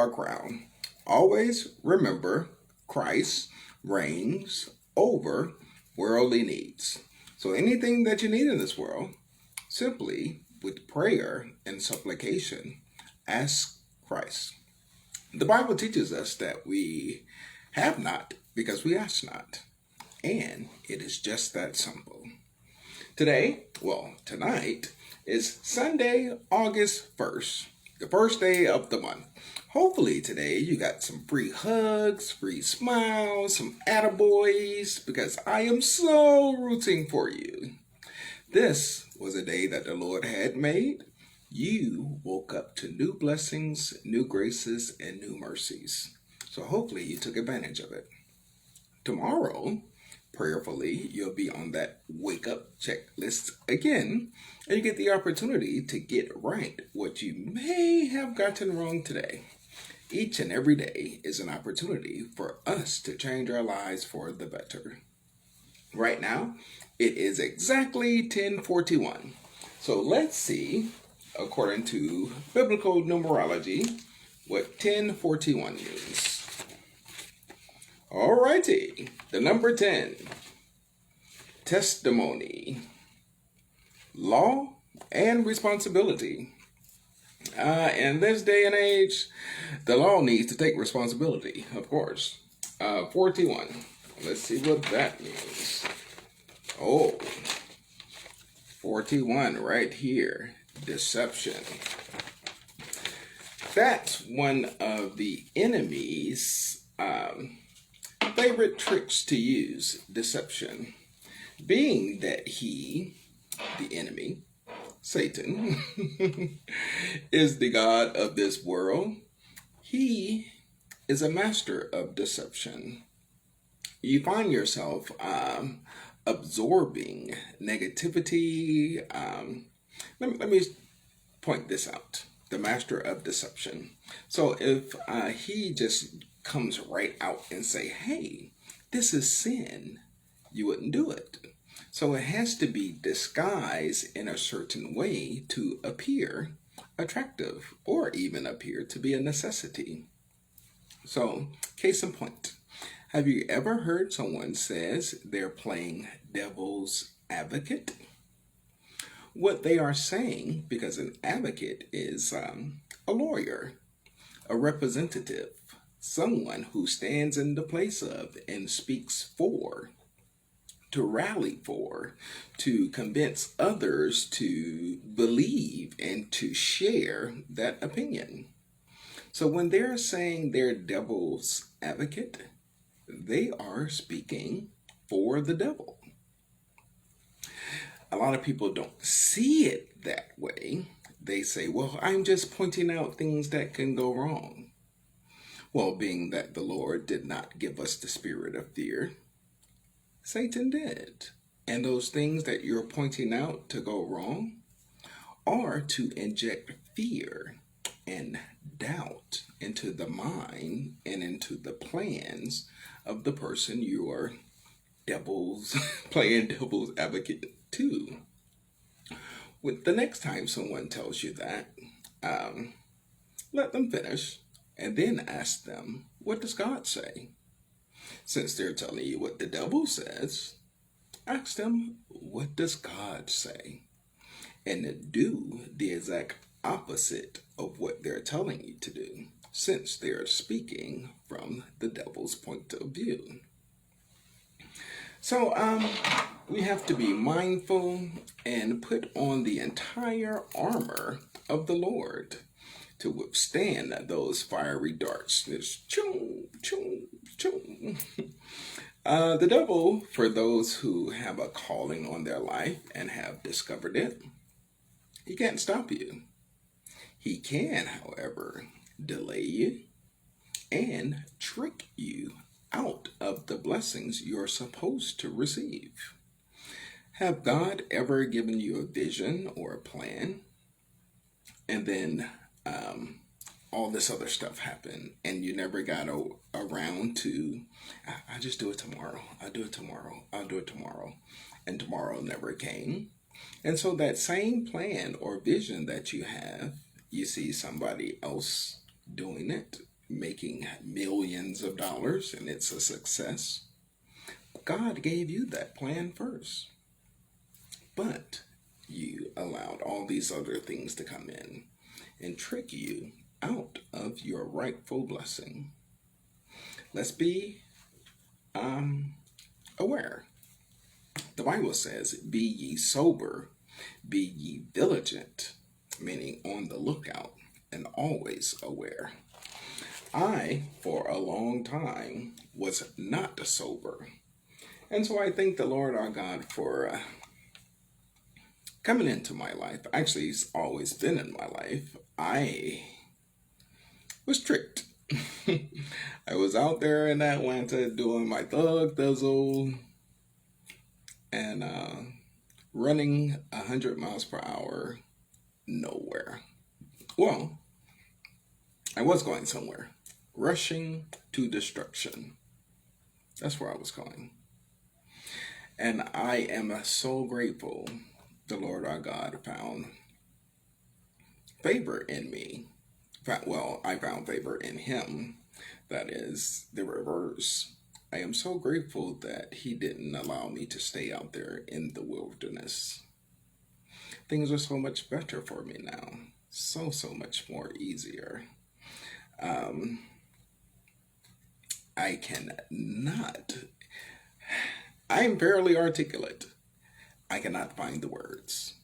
our crown. Always remember Christ reigns over worldly needs. So anything that you need in this world, simply with prayer and supplication, ask Christ. The Bible teaches us that we have not because we ask not. And it is just that simple. Tonight is Sunday, August 1st, the first day of the month. Hopefully today you got some free hugs, free smiles, some attaboys, because I am so rooting for you. This was a day that the Lord had made. You woke up to new blessings, new graces, and new mercies. So hopefully you took advantage of it. Tomorrow, prayerfully, you'll be on that wake up checklist again, and you get the opportunity to get right what you may have gotten wrong today. Each and every day is an opportunity for us to change our lives for the better. Right now, it is exactly 10:41. So let's see, according to biblical numerology, what 10:41 means. Alrighty, the number 10, testimony, law, and responsibility. In this day and age, the law needs to take responsibility, of course. 41, let's see what that means. Oh, 41 right here, deception. That's one of the enemy's favorite tricks to use, deception. Being that he, the enemy, Satan, is the God of this world, he is a master of deception. You find yourself absorbing negativity. Let me point this out. The master of deception. So if he just comes right out and say, hey, this is sin, you wouldn't do it. So it has to be disguised in a certain way to appear attractive or even appear to be a necessity. So, case in point, have you ever heard someone says they're playing devil's advocate? What they are saying, because an advocate is a lawyer, a representative, someone who stands in the place of and speaks for, to rally for, to convince others to believe and to share that opinion. So when they're saying they're devil's advocate, they are speaking for the devil. A lot of people don't see it that way. They say, well, I'm just pointing out things that can go wrong. Well, being that the Lord did not give us the spirit of fear, Satan did. And those things that you're pointing out to go wrong are to inject fear and doubt into the mind and into the plans of the person you are playing devil's advocate to. With the next time someone tells you that, let them finish and then ask them, what does God say? Since they're telling you what the devil says, ask them, what does God say? And do the exact opposite of what they're telling you to do, since they're speaking from the devil's point of view. So we have to be mindful and put on the entire armor of the Lord to withstand those fiery darts. This chung, chung, chung. The devil, for those who have a calling on their life and have discovered it, he can't stop you. He can, however, delay you and trick you out of the blessings you're supposed to receive. Have God ever given you a vision or a plan, and then all this other stuff happened and you never got around to, I just do it tomorrow, I'll do it tomorrow, I'll do it tomorrow, and tomorrow never came? And so that same plan or vision that you have, you see somebody else doing it, making millions of dollars and it's a success. God gave you that plan first. But you allowed all these other things to come in and trick you out of your rightful blessing. Let's be aware. The Bible says, "Be ye sober, be ye diligent," meaning on the lookout and always aware. I, for a long time, was not sober. And so I thank the Lord our God for coming into my life. Actually, He's always been in my life. I was tricked. I was out there in Atlanta doing my thug thizzle and running 100 miles per hour nowhere. Well, I was going somewhere. Rushing to destruction. That's where I was going. And I am so grateful the Lord our God found favor in me. Well, I found favor in Him. That is the reverse. I am so grateful that He didn't allow me to stay out there in the wilderness. Things are so much better for me now. So much more easier. I cannot. I am fairly articulate. I cannot find the words.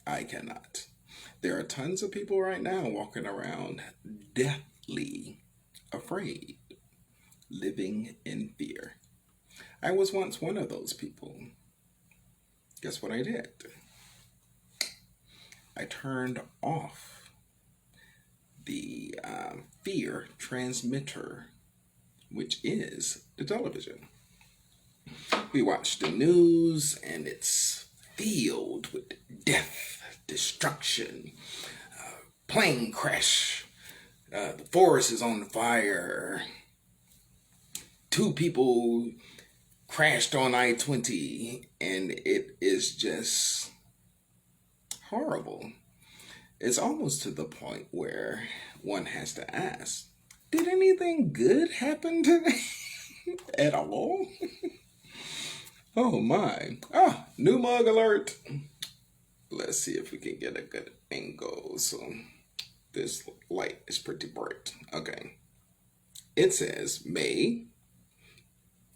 I cannot. There are tons of people right now walking around deathly afraid, living in fear. I was once one of those people. Guess what I did? I turned off the fear transmitter, which is the television. We watch the news and it's filled with death, destruction, plane crash, the forest is on fire, 2 people crashed on I-20, and it is just horrible. It's almost to the point where one has to ask, did anything good happen today at all? Oh my. New mug alert. Let's see if we can get a good angle. So this light is pretty bright. Okay. It says, may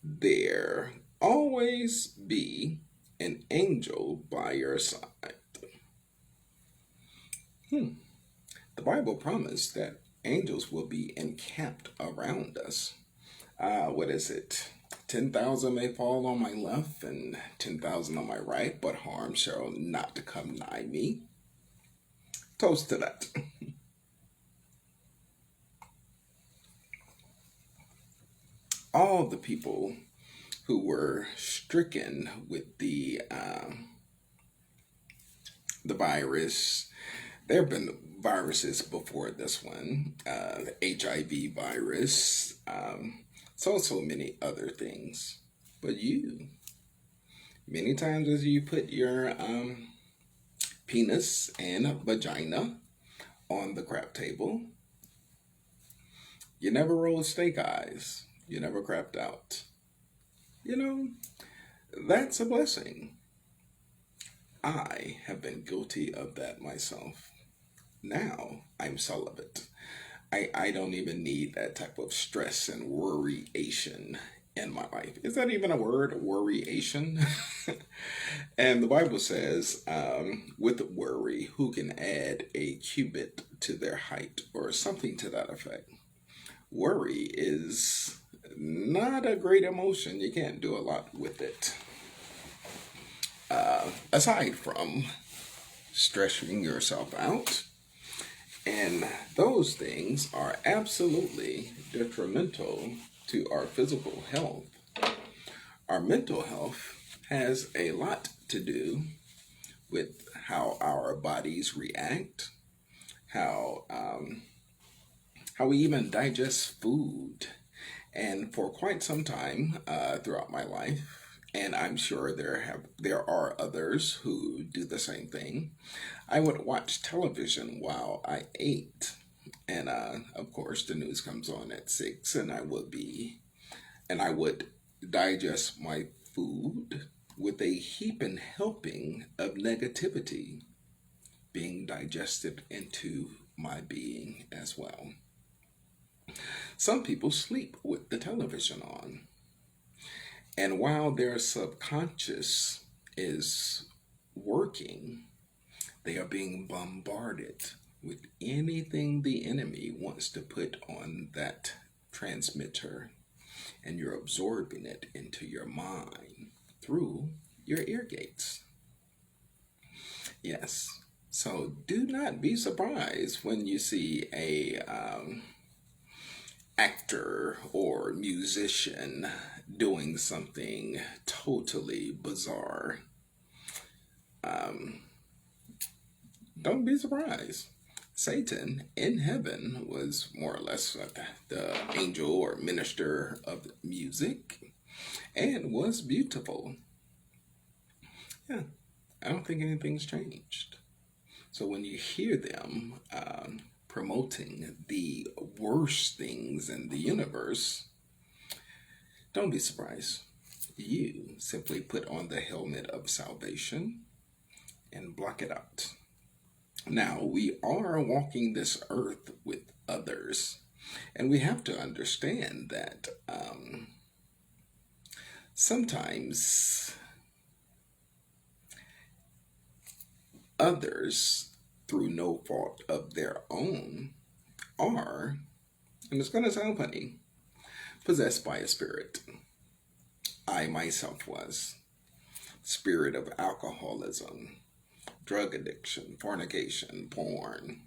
there always be an angel by your side. The Bible promised that angels will be encamped around us. What is it? 10,000 may fall on my left and 10,000 on my right, but harm shall not come nigh me. Toast to that. All the people who were stricken with the virus, there have been viruses before this one, the HIV virus, so many other things. But you, many times as you put your penis and vagina on the crap table, you never rolled steak eyes. You never crapped out. You know, that's a blessing. I have been guilty of that myself. Now I'm celibate. I don't even need that type of stress and worryation in my life. Is that even a word? Worryation? And the Bible says, with worry, who can add a cubit to their height or something to that effect? Worry is not a great emotion. You can't do a lot with it. Aside from stressing yourself out, and those things are absolutely detrimental to our physical health. Our mental health has a lot to do with how our bodies react, how we even digest food. And for quite some time throughout my life, and I'm sure there are others who do the same thing, I would watch television while I ate. And of course, the news comes on at 6, and I would digest my food with a heaping helping of negativity being digested into my being as well. Some people sleep with the television on, and while their subconscious is working, they are being bombarded with anything the enemy wants to put on that transmitter, and you're absorbing it into your mind through your ear gates. Yes. So do not be surprised when you see a actor or musician doing something totally bizarre. Um, don't be surprised. Satan in heaven was more or less the angel or minister of music and was beautiful. Yeah, I don't think anything's changed. So when you hear them promoting the worst things in the universe, don't be surprised. You simply put on the helmet of salvation and block it out. Now, we are walking this earth with others, and we have to understand that sometimes others, through no fault of their own, are, and it's going to sound funny, possessed by a spirit. I myself was. Spirit of alcoholism, drug addiction, fornication, porn.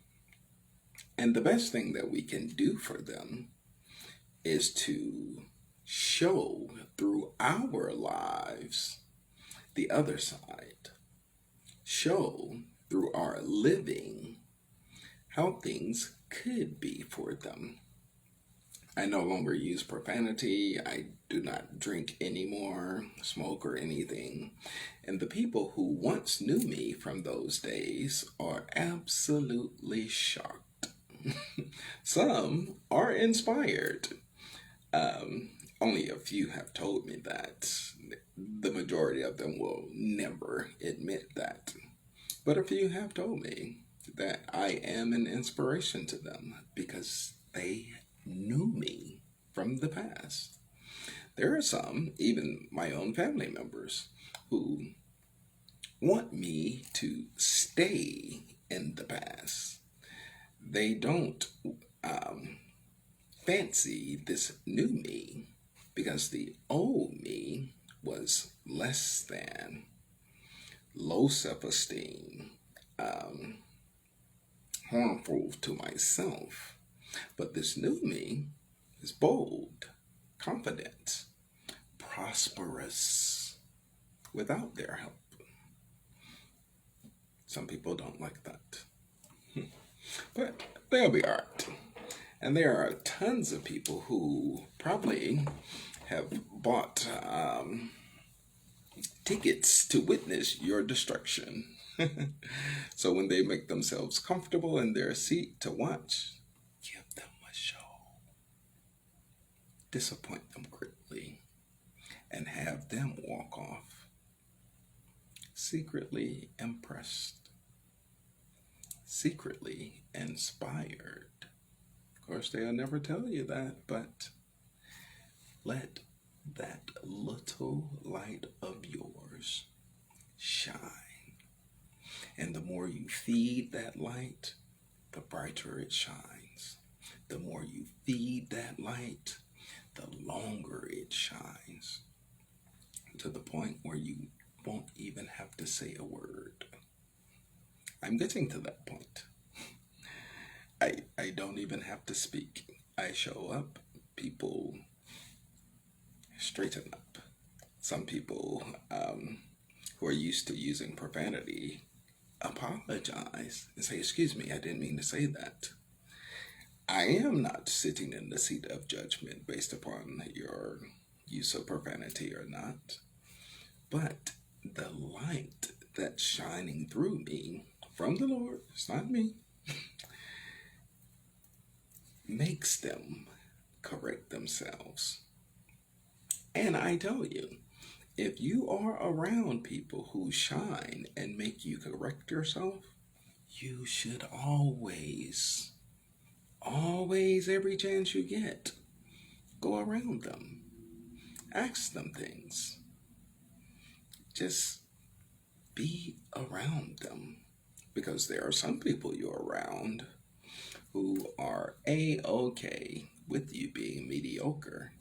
And the best thing that we can do for them is to show through our lives the other side. Show through our living how things could be for them. I no longer use profanity. I do not drink anymore, smoke, or anything. And the people who once knew me from those days are absolutely shocked. Some are inspired. Only a few have told me that. The majority of them will never admit that. But a few have told me that I am an inspiration to them because they knew me from the past. There are some, even my own family members, who want me to stay in the past. They don't fancy this new me because the old me was less than, low self esteem, um, harmful to myself. But this new me is bold, confident, prosperous without their help. Some people don't like that. But they'll be all right. And there are tons of people who probably have bought tickets to witness your destruction. So when they make themselves comfortable in their seat to watch, give them a show. Disappoint them greatly and have them walk off secretly impressed, secretly inspired. Of course, they'll never tell you that, but let that little light of yours shine. And the more you feed that light, the brighter it shines. The more you feed that light, the longer it shines, to the point where you won't even have to say a word. I'm getting to that point. I don't even have to speak. I show up, people straighten up. Some people who are used to using profanity apologize and say, "Excuse me, I didn't mean to say that." I am not sitting in the seat of judgment based upon your use of profanity or not, but the light that's shining through me from the Lord, it's not me, makes them correct themselves. And I tell you, if you are around people who shine and make you correct yourself, you should always, every chance you get, go around them. Ask them things. Just be around them. Because there are some people you're around who are A-okay with you being mediocre.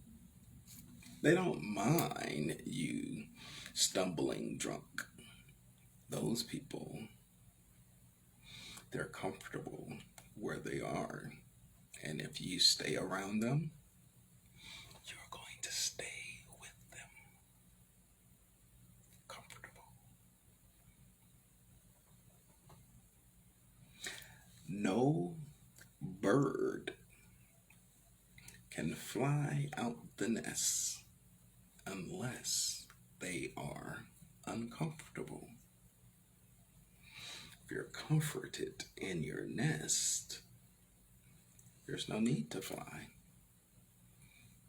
They don't mind you stumbling drunk. Those people, they're comfortable where they are. And if you stay around them, you're going to stay with them comfortable. No bird can fly out the nest unless they are uncomfortable. If you're comforted in your nest, there's no need to fly.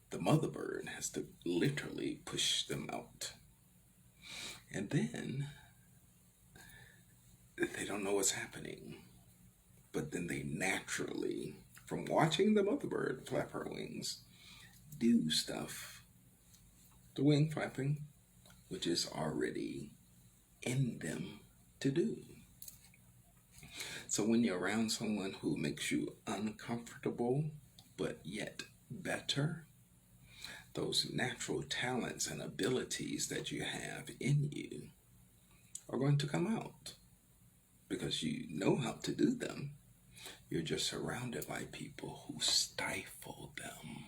The mother bird has to literally push them out. And then they don't know what's happening. But then they naturally, from watching the mother bird flap her wings, do stuff. The wing flapping, which is already in them to do. So when you're around someone who makes you uncomfortable, but yet better, those natural talents and abilities that you have in you are going to come out because you know how to do them. You're just surrounded by people who stifle them.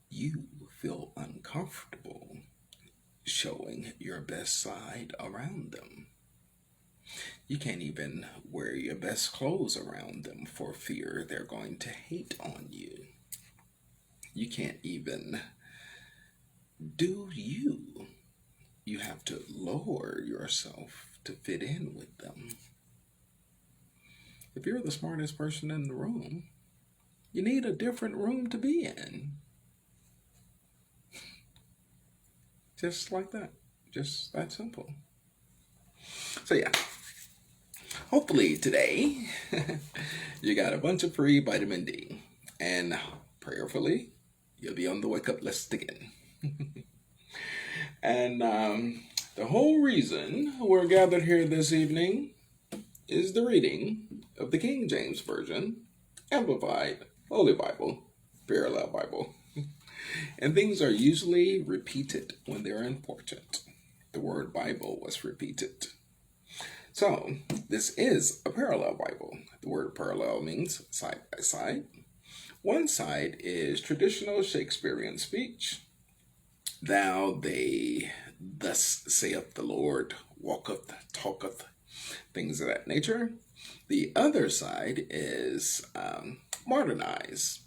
You feel uncomfortable showing your best side around them. You can't even wear your best clothes around them for fear they're going to hate on you. You can't even do you. You have to lower yourself to fit in with them. If you're the smartest person in the room, you need a different room to be in. Just like that. Just that simple. So yeah, hopefully today you got a bunch of free vitamin D. And prayerfully, you'll be on the wake up list again. And the whole reason we're gathered here this evening is the reading of the King James Version, Amplified, Holy Bible, Parallel Bible. And things are usually repeated when they're important. The word Bible was repeated. So, this is a parallel Bible. The word parallel means side by side. One side is traditional Shakespearean speech. Thou, they, thus saith the Lord, walketh, talketh, things of that nature. The other side is modernized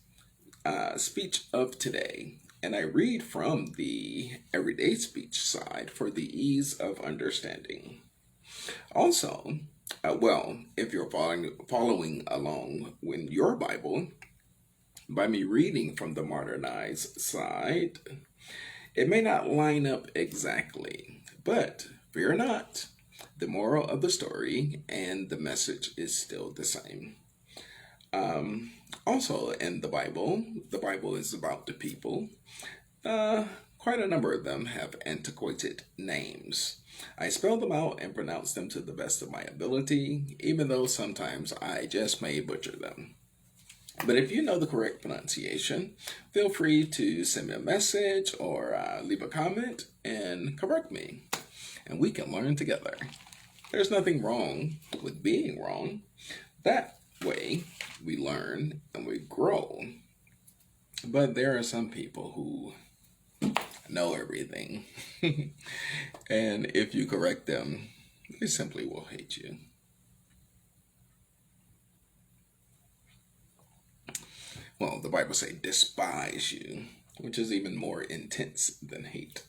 speech of today. And I read from the everyday speech side for the ease of understanding. Also, if you're following along with your Bible, by me reading from the modernized side, it may not line up exactly, but fear not. The moral of the story and the message is still the same. Also, in the Bible is about the people. Quite a number of them have antiquated names. I spell them out and pronounce them to the best of my ability, even though sometimes I just may butcher them. But if you know the correct pronunciation, feel free to send me a message or leave a comment and correct me, and we can learn together. There's nothing wrong with being wrong. That way, we learn and we grow. But there are some people who know everything. And if you correct them, they simply will hate you. Well, the Bible says despise you, which is even more intense than hate.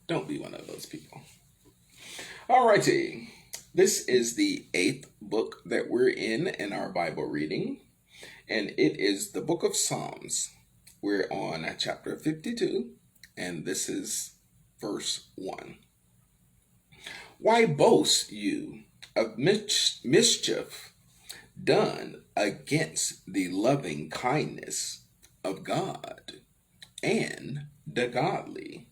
Don't be one of those people. Alrighty. This is the eighth book that we're in our Bible reading, and it is the book of Psalms. We're on chapter 52, and this is verse 1. Why boast you of mischief done against the loving kindness of God and the godly?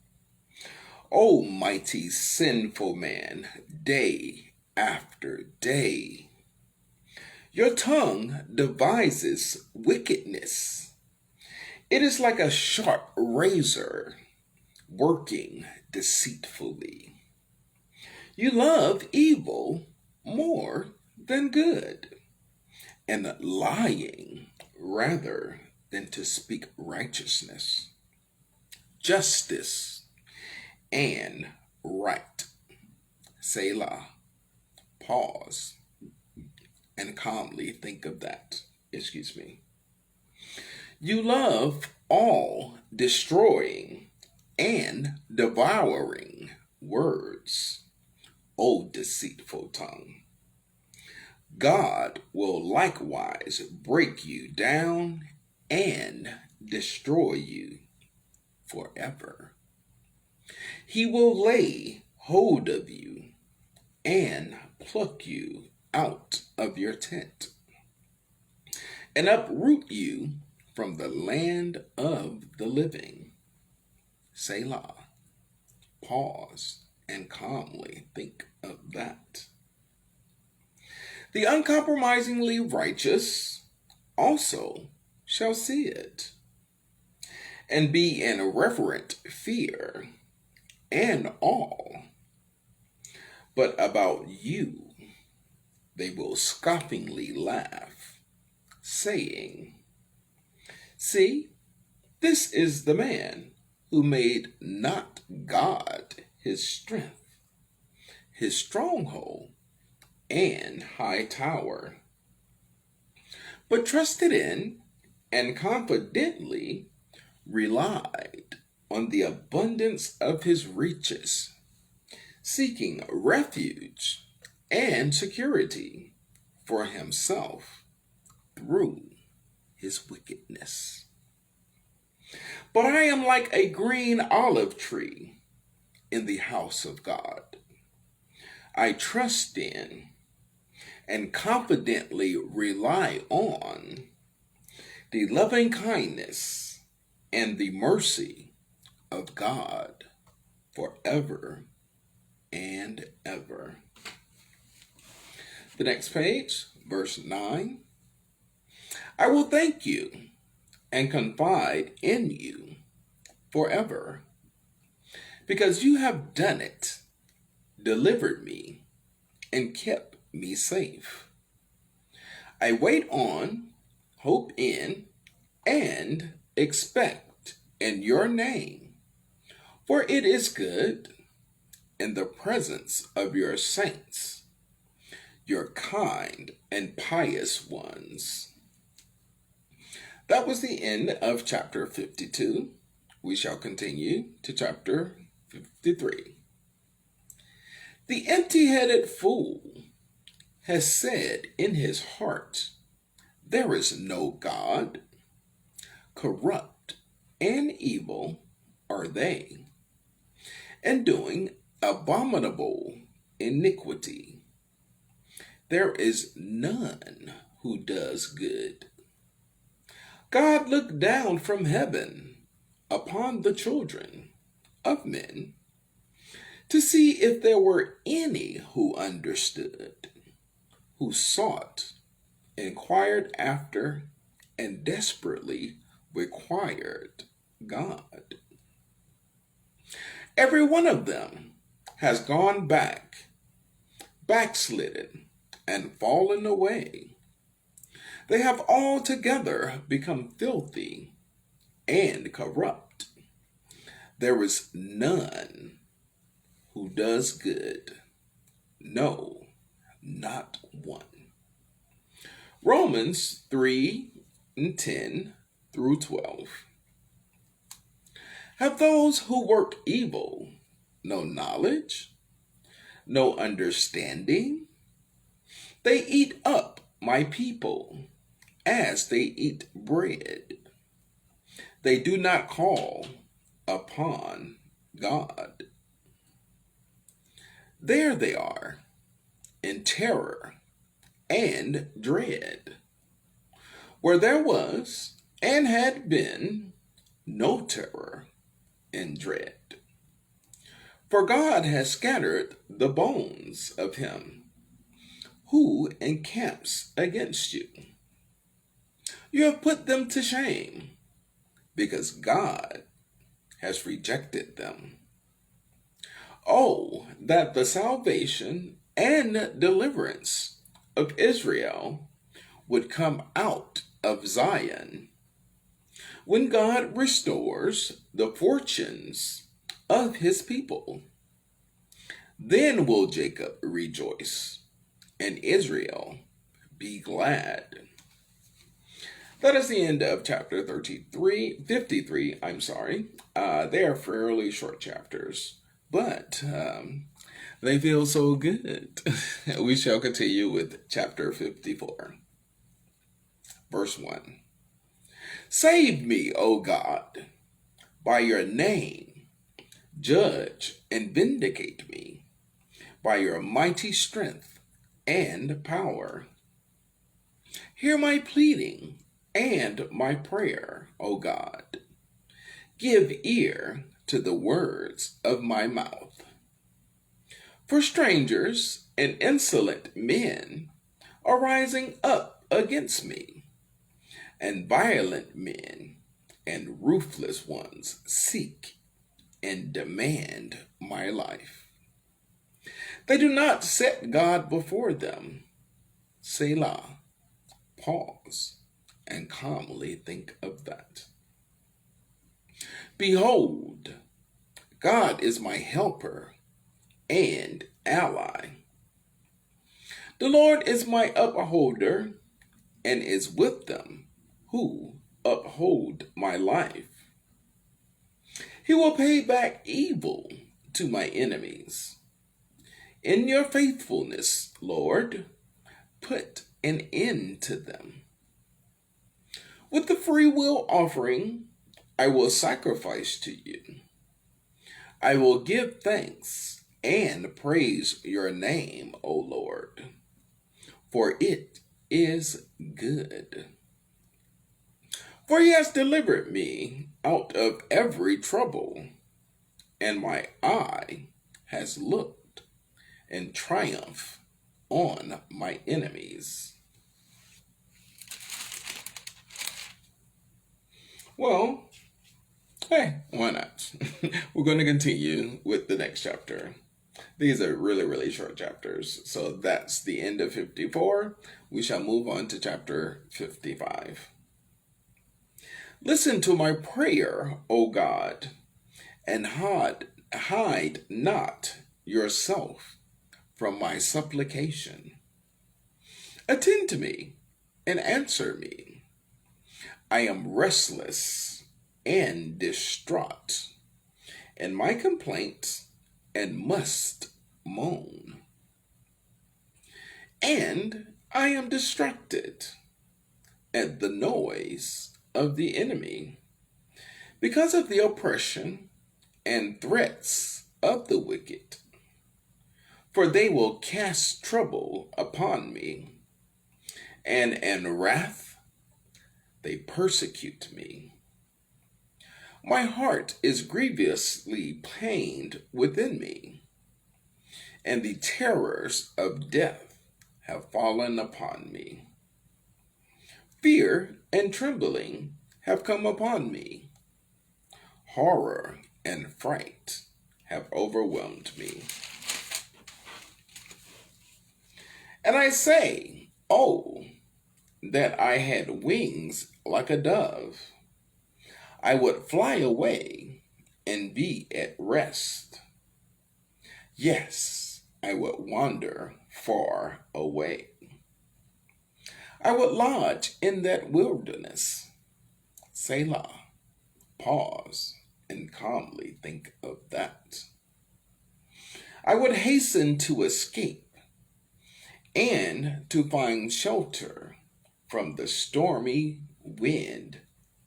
O mighty sinful man, day after day, your tongue devises wickedness. It is like a sharp razor working deceitfully. You love evil more than good, and lying rather than to speak righteousness, justice, and right. Selah. Pause and calmly think of that. Excuse me. You love all destroying and devouring words, O deceitful tongue. God will likewise break you down and destroy you forever. He will lay hold of you and pluck you out of your tent and uproot you from the land of the living. Selah. Pause and calmly think of that. The uncompromisingly righteous also shall see it and be in reverent fear and awe. But about you they will scoffingly laugh, saying, See, this is the man who made not God his strength, his stronghold, and high tower, but trusted in and confidently relied on the abundance of his riches, seeking refuge and security for himself through his wickedness. But I am like a green olive tree in the house of God. I trust in and confidently rely on the loving kindness and the mercy of God forever and ever. The next page, verse 9. I will thank you and confide in you forever, because you have done it, delivered me, and kept me safe. I wait on, hope in, and expect in your name, for it is good in the presence of your saints, your kind and pious ones. That was the end of chapter 52. We shall continue to chapter 53. The empty-headed fool has said in his heart, There is no God. Corrupt and evil are they, and doing abominable iniquity. There is none who does good. God looked down from heaven upon the children of men to see if there were any who understood, who sought, inquired after, and desperately required God. Every one of them has gone backslidden, and fallen away. They have altogether become filthy and corrupt. There is none who does good, no, not one. Romans 3:10 through 12. Have those who work evil no knowledge, no understanding? They eat up my people as they eat bread. They do not call upon God. There they are, in terror and dread, where there was and had been no terror and dread. For God has scattered the bones of him who encamps against you. You have put them to shame, because God has rejected them. Oh, that the salvation and deliverance of Israel would come out of Zion, when God restores the fortunes of his people. Then will Jacob rejoice, and Israel be glad. That is the end of chapter 53. They are fairly short chapters, but they feel so good. We shall continue with chapter 54. Verse 1. Save me, O God, by your name. Judge and vindicate me by your mighty strength and power. Hear my pleading and my prayer, O God. Give ear to the words of my mouth. For strangers and insolent men are rising up against me, and violent men and ruthless ones seek and demand my life. They do not set God before them. Selah. Pause and calmly think of that. Behold, God is my helper and ally. The Lord is my upholder and is with them who uphold my life. He will pay back evil to my enemies. In your faithfulness, Lord, put an end to them. With the free will offering, I will sacrifice to you. I will give thanks and praise your name, O Lord, for it is good. For he has delivered me out of every trouble, and my eye has looked in triumph on my enemies. Well, hey, why not? We're going to continue with the next chapter. These are really, really short chapters. So that's the end of 54. We shall move on to chapter 55. Listen to my prayer, O God, and hide not yourself from my supplication. Attend to me and answer me. I am restless and distraught in my complaint and must moan. And I am distracted at the noise of the enemy because of the oppression and threats of the wicked. For they will cast trouble upon me, and in wrath they persecute me. My heart is grievously pained within me, and the terrors of death have fallen upon me. Fear and trembling have come upon me. Horror and fright have overwhelmed me. And I say, oh, that I had wings like a dove. I would fly away and be at rest. Yes, I would wander far away. I would lodge in that wilderness. Selah. Pause and calmly think of that. I would hasten to escape and to find shelter from the stormy wind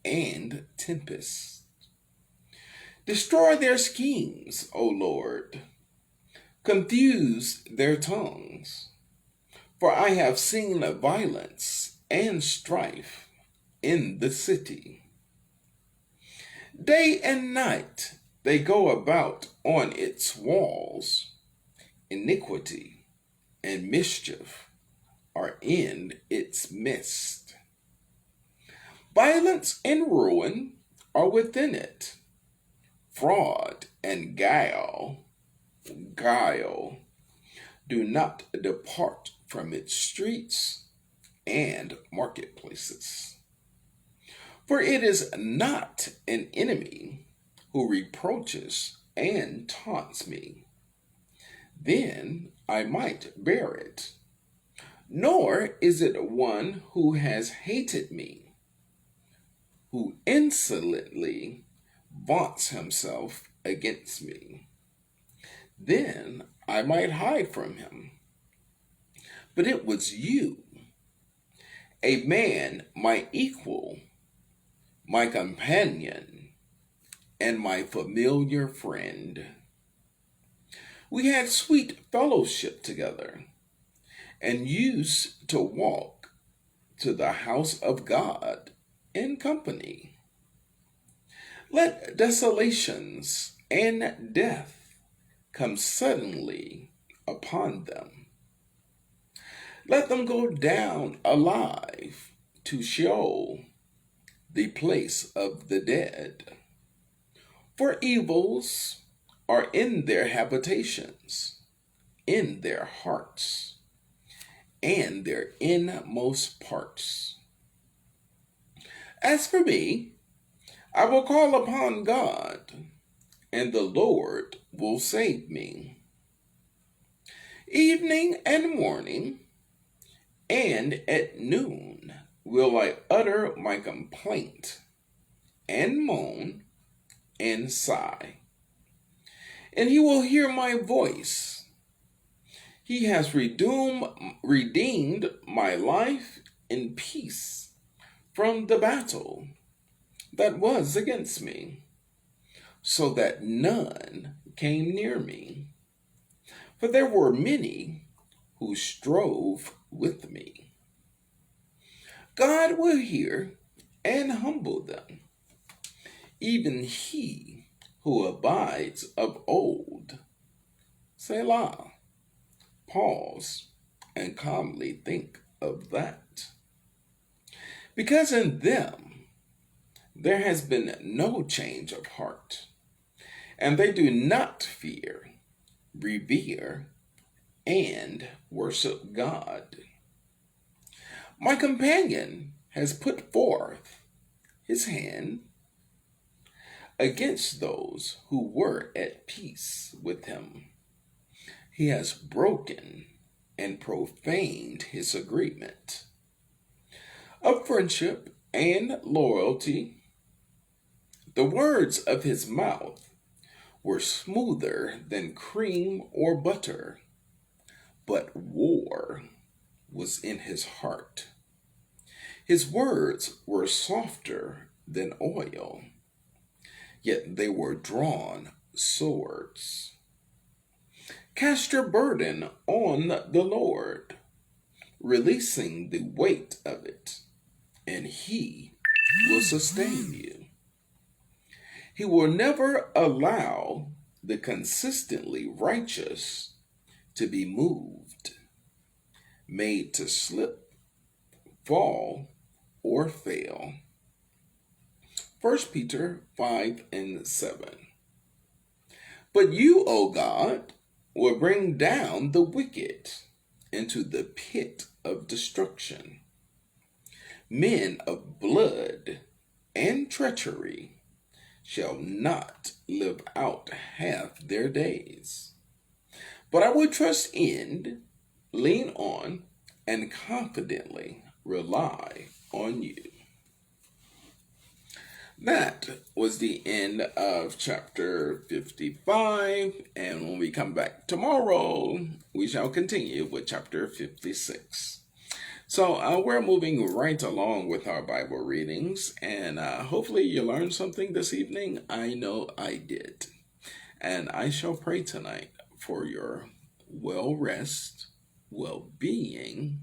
and tempest. Destroy their schemes, O Lord. Confuse their tongues. For I have seen violence and strife in the city. Day and night they go about on its walls. Iniquity and mischief are in its midst. Violence and ruin are within it. Fraud and guile do not depart from its streets and marketplaces. For it is not an enemy who reproaches and taunts me. Then I might bear it. Nor is it one who has hated me, who insolently vaunts himself against me. Then I might hide from him. But it was you, a man, my equal, my companion, and my familiar friend. We had sweet fellowship together, and used to walk to the house of God in company. Let desolations and death come suddenly upon them. Let them go down alive to Sheol, the place of the dead. For evils are in their habitations, in their hearts, and their inmost parts. As for me, I will call upon God, and the Lord will save me. Evening and morning, and at noon will I utter my complaint, and moan, and sigh. And he will hear my voice. He has redeemed my life in peace from the battle that was against me, so that none came near me. For there were many who strove with me. God will hear and humble them, even he who abides of old. Selah. Pause and calmly think of that. Because in them there has been no change of heart, and they do not fear, revere, and worship God. My companion has put forth his hand against those who were at peace with him. He has broken and profaned his agreement of friendship and loyalty. The words of his mouth were smoother than cream or butter, but war was in his heart. His words were softer than oil, yet they were drawn swords. Cast your burden on the Lord, releasing the weight of it, and he will sustain you. He will never allow the consistently righteous to be moved, made to slip, fall, or fail. 1 Peter 5 and 7. But you, O God, will bring down the wicked into the pit of destruction. Men of blood and treachery shall not live out half their days. But I will trust in, lean on, and confidently rely on you. That was the end of chapter 55. And when we come back tomorrow, we shall continue with chapter 56. So we're moving right along with our Bible readings, and hopefully you learned something this evening. I know I did. And I shall pray tonight for your well rest, well being,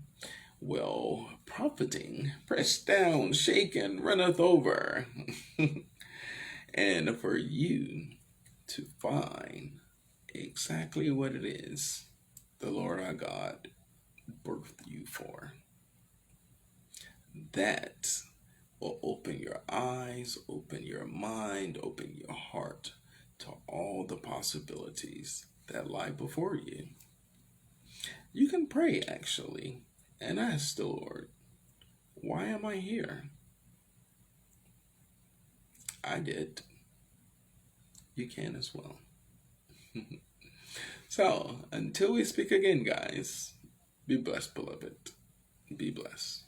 well profiting, pressed down, shaken, runneth over, and for you to find exactly what it is the Lord our God birthed you for. That will open your eyes, open your mind, open your heart to all the possibilities that lie before you. You can pray actually and ask the Lord, why am I here? I did. You can as well. So, until we speak again, guys, be blessed, beloved. Be blessed.